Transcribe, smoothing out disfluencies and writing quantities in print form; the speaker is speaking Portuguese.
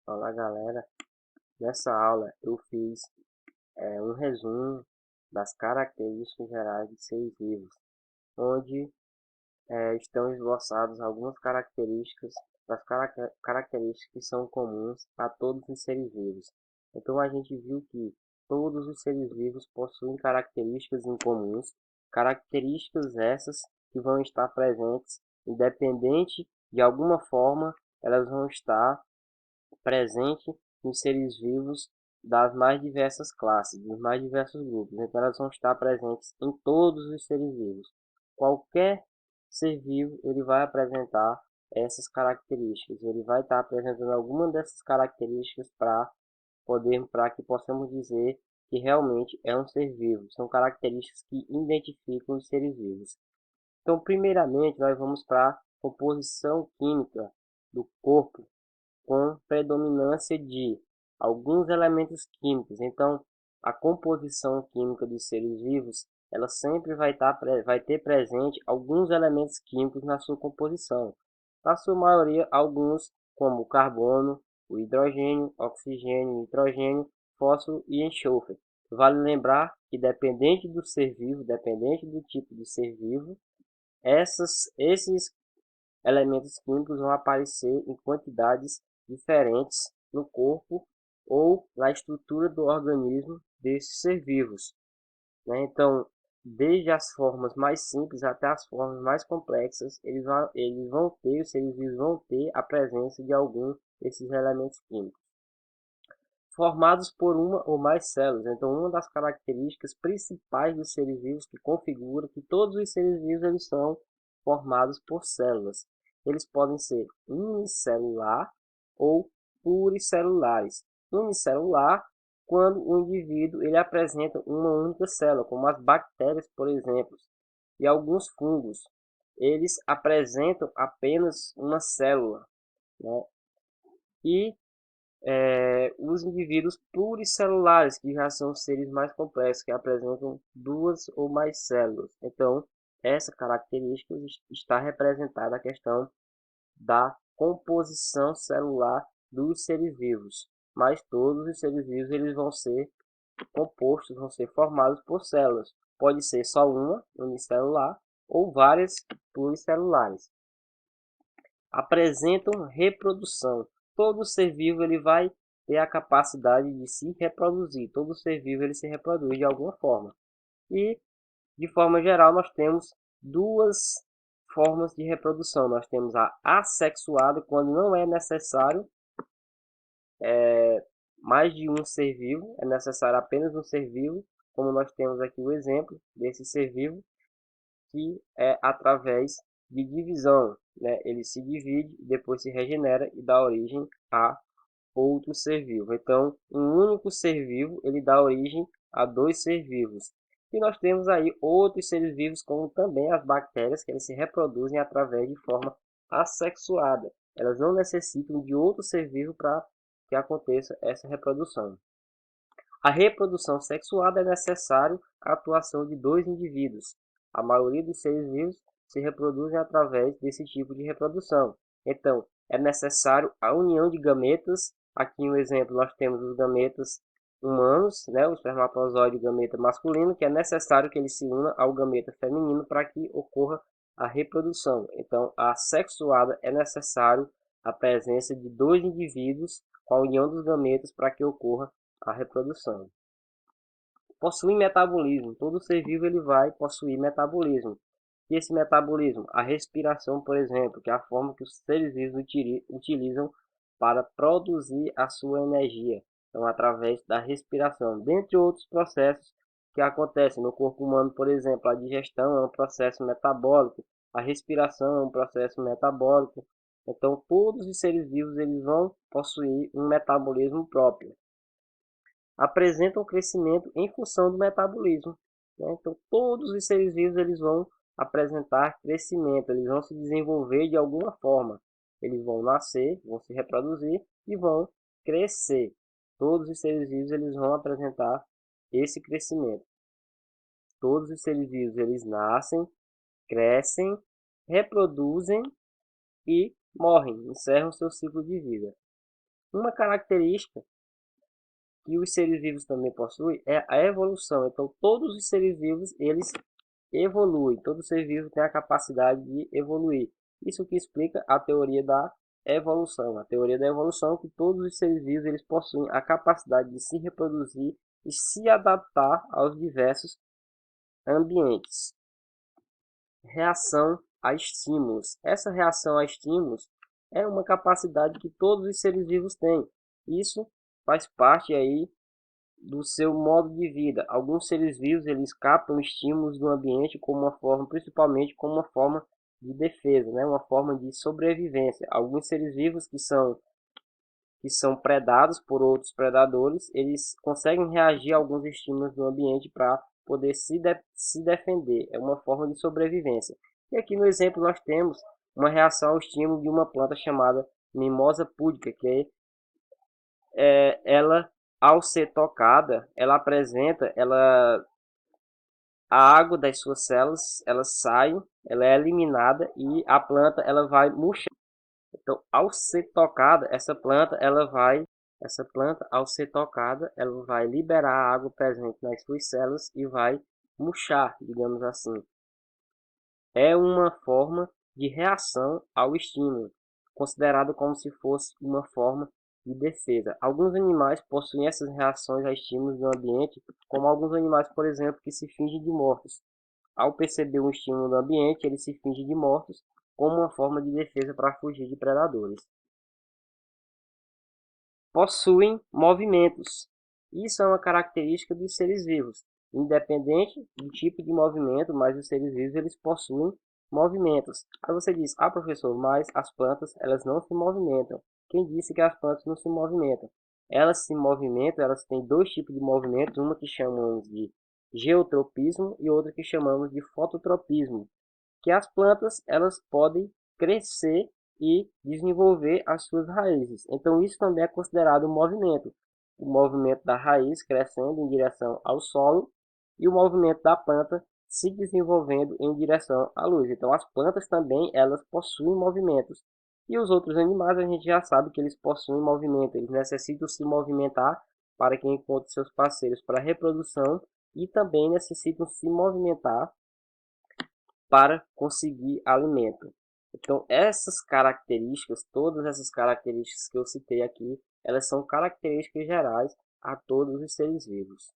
Olá galera, nessa aula eu fiz um resumo das características gerais de seres vivos, onde estão esboçadas algumas características características que são comuns a todos os seres vivos. Então a gente viu que todos os seres vivos possuem características em comuns, características essas que vão estar presentes independente de alguma forma, elas vão estar presente nos seres vivos das mais diversas classes, dos mais diversos grupos. Então elas vão estar presentes em todos os seres vivos. Qualquer ser vivo ele vai apresentar essas características. Ele vai estar apresentando alguma dessas características para que possamos dizer que realmente é um ser vivo. São características que identificam os seres vivos. Então, primeiramente, nós vamos para a composição química do corpo com predominância de alguns elementos químicos. Então, a composição química dos seres vivos, ela sempre vai ter presente alguns elementos químicos na sua composição. Na sua maioria, alguns como o carbono, o hidrogênio, oxigênio, nitrogênio, fósforo e enxofre. Vale lembrar que dependente do ser vivo, dependente do tipo de ser vivo, esses elementos químicos vão aparecer em quantidades diferentes no corpo ou na estrutura do organismo desses seres vivos, né? Então, desde as formas mais simples até as formas mais complexas, os seres vivos vão ter a presença de algum desses elementos químicos. Formados por uma ou mais células. Então, uma das características principais dos seres vivos que configura que todos os seres vivos eles são formados por células. Eles podem ser unicelular ou pluricelulares. Unicelular, quando o indivíduo ele apresenta uma única célula, como as bactérias, por exemplo, e alguns fungos. Eles apresentam apenas uma célula, né? E os indivíduos pluricelulares, que já são seres mais complexos, que apresentam duas ou mais células. Então, essa característica está representada a questão da composição celular dos seres vivos. Mas todos os seres vivos eles vão ser compostos, vão ser formados por células. Pode ser só uma unicelular ou várias pluricelulares. Apresentam reprodução. Todo ser vivo ele vai ter a capacidade de se reproduzir. Todo ser vivo ele se reproduz de alguma forma. E, de forma geral, nós temos duas formas de reprodução. Nós temos a assexuada, quando não é necessário mais de um ser vivo, é necessário apenas um ser vivo, como nós temos aqui o exemplo desse ser vivo, que é através de divisão, né? Ele se divide, depois se regenera e dá origem a outro ser vivo. Então, um único ser vivo ele dá origem a dois seres vivos. E nós temos aí outros seres vivos, como também as bactérias, que eles se reproduzem através de forma assexuada. Elas não necessitam de outro ser vivo para que aconteça essa reprodução. A reprodução sexuada é necessário a atuação de dois indivíduos. A maioria dos seres vivos se reproduzem através desse tipo de reprodução. Então, é necessário a união de gametas. Aqui no exemplo nós temos os gametas humanos, né, o espermatozoide e o gameta masculino, que é necessário que ele se una ao gameta feminino para que ocorra a reprodução. Então, a sexuada é necessário a presença de dois indivíduos com a união dos gametas para que ocorra a reprodução. Possui metabolismo. Todo ser vivo ele vai possuir metabolismo. E esse metabolismo, a respiração, por exemplo, que é a forma que os seres vivos utilizam para produzir a sua energia. Então, através da respiração. Dentre outros processos que acontecem no corpo humano, por exemplo, a digestão é um processo metabólico, a respiração é um processo metabólico. Então, todos os seres vivos eles vão possuir um metabolismo próprio, apresentam crescimento em função do metabolismo, né? Então, todos os seres vivos eles vão apresentar crescimento, eles vão se desenvolver de alguma forma. Eles vão nascer, vão se reproduzir e vão crescer. Todos os seres vivos eles vão apresentar esse crescimento. Todos os seres vivos eles nascem, crescem, reproduzem e morrem, encerram seu ciclo de vida. Uma característica que os seres vivos também possuem é a evolução. Então, todos os seres vivos, eles evoluem. Todo ser vivo tem a capacidade de evoluir. Isso que explica a teoria da evolução. A teoria da evolução é que todos os seres vivos, eles possuem a capacidade de se reproduzir e se adaptar aos diversos ambientes. Reação a estímulos. Essa reação a estímulos é uma capacidade que todos os seres vivos têm. Isso faz parte aí do seu modo de vida. Alguns seres vivos, eles captam estímulos do ambiente como uma forma, principalmente como uma forma de defesa, né? Uma forma de sobrevivência. Alguns seres vivos que são predados por outros predadores, eles conseguem reagir a alguns estímulos do ambiente para poder se defender. É uma forma de sobrevivência. E aqui no exemplo nós temos uma reação ao estímulo de uma planta chamada mimosa púdica, que ela, ao ser tocada, ela apresenta, a água das suas células, ela sai, ela é eliminada e a planta ela vai murchar. Então, ao ser tocada, essa planta, ao ser tocada, ela vai liberar a água presente nas suas células e vai murchar, digamos assim. É uma forma de reação ao estímulo, considerado como se fosse uma forma de defesa. Alguns animais possuem essas reações a estímulos do ambiente, como alguns animais, por exemplo, que se fingem de mortos. Ao perceber um estímulo do ambiente, eles se fingem de mortos como uma forma de defesa para fugir de predadores. Possuem movimentos. Isso é uma característica dos seres vivos. Independente do tipo de movimento, mas os seres vivos eles possuem movimentos. Aí você diz, professor, mas as plantas elas não se movimentam. Quem disse que as plantas não se movimentam? Elas se movimentam, elas têm dois tipos de movimentos, uma que chamamos de geotropismo e outra que chamamos de fototropismo, que as plantas elas podem crescer e desenvolver as suas raízes. Então isso também é considerado um movimento. O movimento da raiz crescendo em direção ao solo e o movimento da planta se desenvolvendo em direção à luz. Então as plantas também elas possuem movimentos. E os outros animais a gente já sabe que eles possuem movimento, eles necessitam se movimentar para que encontrem seus parceiros para reprodução e também necessitam se movimentar para conseguir alimento. Então, essas características, todas essas características que eu citei aqui, elas são características gerais a todos os seres vivos.